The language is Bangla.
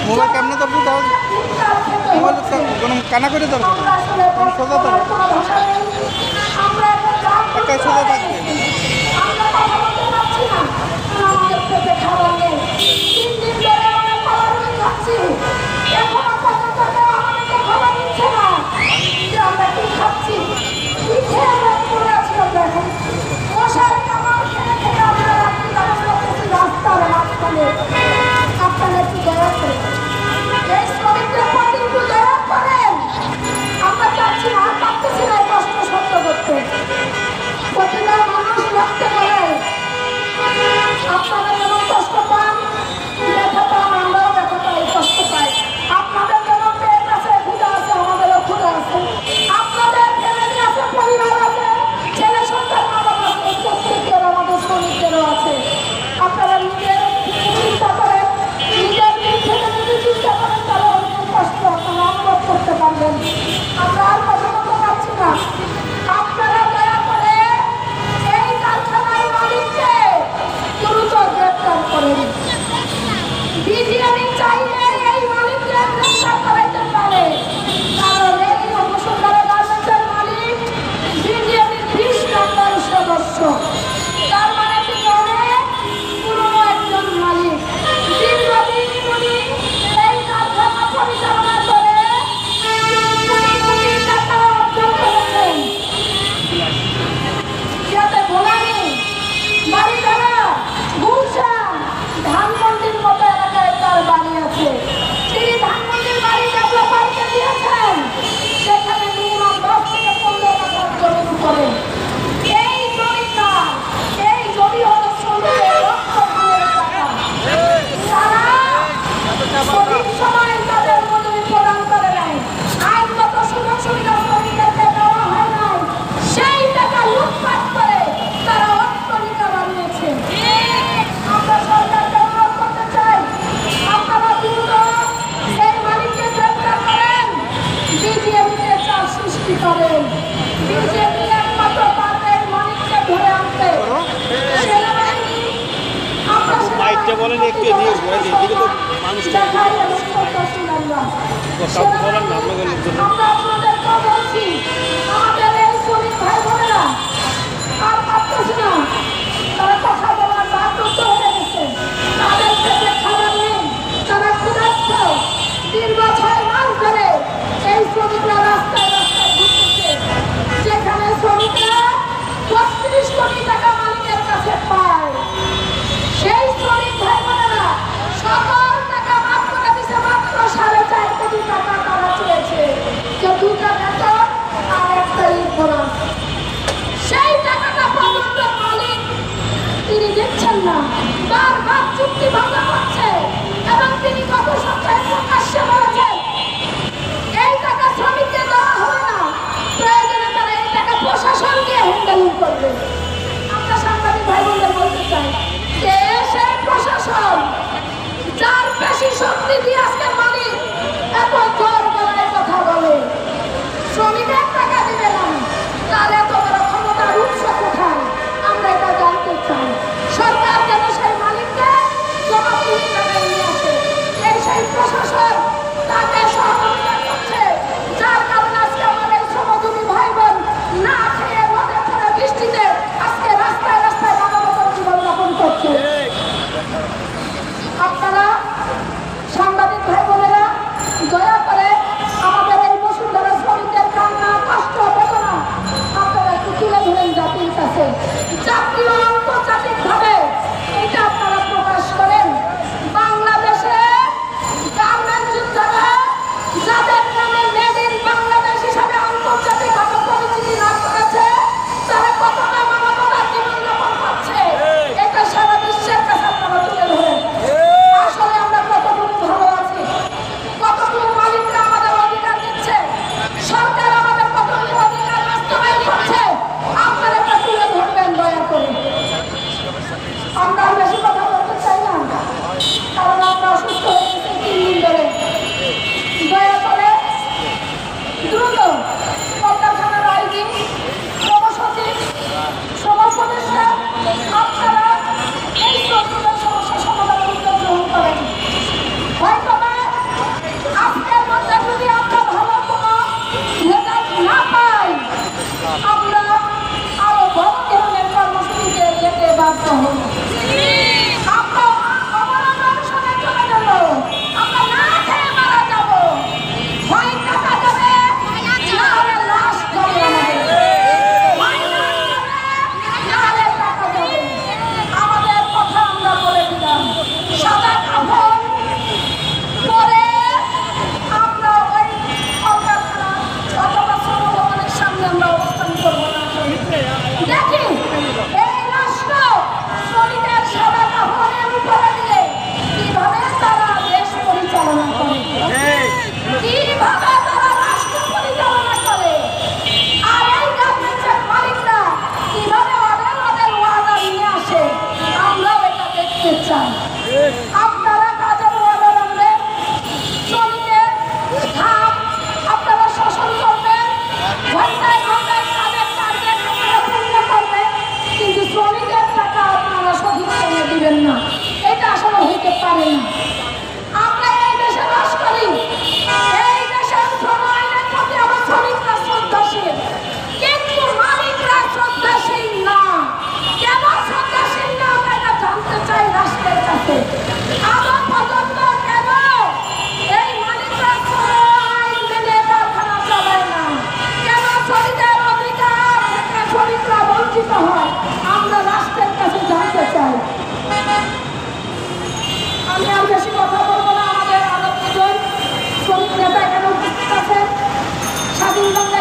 মোবাইল কেমনে ধরবো তাও মোবাইল কোনো কানা করে ধরবো সোজা ধরবো টাকায় সোজা থাকবে আপনারা একটু দয়া করেন এই শ্রমিকদের প্রতি একটু দয়া করেন। আমরা চাচ্ছি না, পারতেছি না কষ্ট সহ্য করতে। প্রতিটা মানুষ লক্ষ্য করে আপনারা যেমন কষ্ট পান, ব্যথা পান, আমরাও ব্যথা পাই, কষ্ট পাই। আপনাদের যেমন পেট আছে, ক্ষুধা আছে, আমাদেরও ক্ষুধা আছে। আপনাদের ফ্যামিলি আছে, পরিবার আছে, ছেলে সন্তান, মা বাবা আছে, প্রত্যেকের আমাদের শ্রমিকদেরও আছে। আপনারা নিজের চিন্তা করেন, নিজের দিক থেকে যদি চিন্তা করেন তাহলে অনেক কষ্ট আপনারা অনুভব করতে পারবেন। আমরা আর কথা বলতে পারছি না। আপনারা দয়া করে এই কারখানার মালিককে দ্রুত গ্রেপ্তার করেন। বিজিএমই চাইলে এই মালিককে গ্রেপ্তার করাইতে পারে, কারণ এই বসুন্ধরা গার্মেন্টসের মালিক বিজিএমির 20 নম্বর সদস্য। তার মানে তিনি অনেক পুরনো একজন মালিক। দীর্ঘদিন উনি এই কারখানা পরিচালনা করে কোটি টাকা অর্জন করেছেন। যাতে ভোলানি, বাড়িধারা, গুলশান, ধানমন্ডির মতো এলাকায় তার বাড়ি আছে। তিনি ধানমন্ডির বাড়ি ডেভেলপারকে দিয়েছেন, সেখানে মিনিমাম 10 থেকে 15 লাখ জমি করেন। এই জমিটা, এই জমি হলো শ্রমিকের লক্ষ ধানের টাকা। তারা সঠিক সময়ে তাদের মজুরি প্রদান করে নাই, আইনগত সুযোগ সুবিধা শ্রমিকদেরকে দেওয়া হয় নাই, সেই টাকা লুটপাট করে তারা অট্টালিকা বানিয়েছে। আমরা সরকারকে অনুরোধ করতে চাই, আপনারা দ্রুত এই মালিককে গ্রেপ্তার করেন, বিজিএমকে চাপ সৃষ্টি করেন। বিজেপি একমাত্র পারবে এই মালিককে ধরে আনতে। সেনাবাহিনী, আমরা মাইকটা বলেন একটু এদিকে ঘুরে দিই, এদিকে তো মানুষ দেখাই এবং শ্রদ্ধাশীল আমরা। আমরা আপনাদেরকে বলছি, আমাদের এই শ্রমিক ভাই বোনেরা আর পারতেছে না, তারা কথা বলার বাধ্যত হয়ে গেছে। তাদের পেটে খাবার নেই, তারা ক্ষুধার্ত। দীর্ঘ 6 মাস ধরে এই শ্রমিকরা রাস্তায় রাস্তায় ঘুরতেছে, যেখানে শ্রমিকরা 35 কোটি টাকা মালিকের কাছে পায়। সেই শ্রমিক ভাই বোনেরা সকল টাকা মাফ করে দিচ্ছে, মাত্র 4.5 কোটি টাকা তারা চেয়েছে, যে 2টা বেতন আর 1টা ঈদ বোনাস। সেই টাকাটা পর্যন্ত মালিক তিনি দিচ্ছেন না, বারবার চুক্তি ভাঙা হচ্ছে। এবং তিনি গত সপ্তাহে প্রকাশ্যে বলেছেন এই টাকা শ্রমিককে দেওয়া হবে না, প্রয়োজনে তারা এই টাকা প্রশাসনকে হ্যান্ডেলিং করবে। আমরা সাংবাদিক ভাই বোনদের বলতে চাই, কে সেই প্রশাসন যার বেশি শক্তি দিয়ে আজকে মালিক এত জোর গলায় কথা বলে? শ্রমিকের টাকা দিবে না, তার এত বড় ক্ষমতার উৎস কোথায়? আমরা এটা জানতে চাই। সরকার যেন সেই মালিককে যায়। আপনারা কাজের ওয়াদা রাখবেন, শ্রমিকের ঘাম আপনারা শোষণ করবেন, ঘন্টায় ঘন্টায় কাজের টার্গেট আপনারা পূর্ণ করবেন, কিন্তু শ্রমিকের টাকা আপনারা সঠিক সময়ে দিবেন না। এটা আসলে হইতে পারে না। আমরা এই দেশে বাস করি, এই দেশের শ্রম আইনের প্রতি আমার শ্রমিকরা শ্রদ্ধাশীল, কিন্তু মালিকরা শ্রদ্ধাশীল না। কেন শ্রদ্ধাশীল না আমরা এটা জানতে চাই রাষ্ট্রের কাছে। আমার পর্যন্ত কেন এই মালিকরা শ্রম আইন মেনে কারখানা চালায় না? কেন শ্রমিকের অধিকার থেকে শ্রমিকরা বঞ্চিত হয়? আমরা রাষ্ট্রের কাছে জানতে চাই। আমি আর বেশি কথা বলবো না। আমাদের আরো দুজন শ্রমিক নেতা এখানে উপস্থিত আছেন। স্বাধীন বাংলা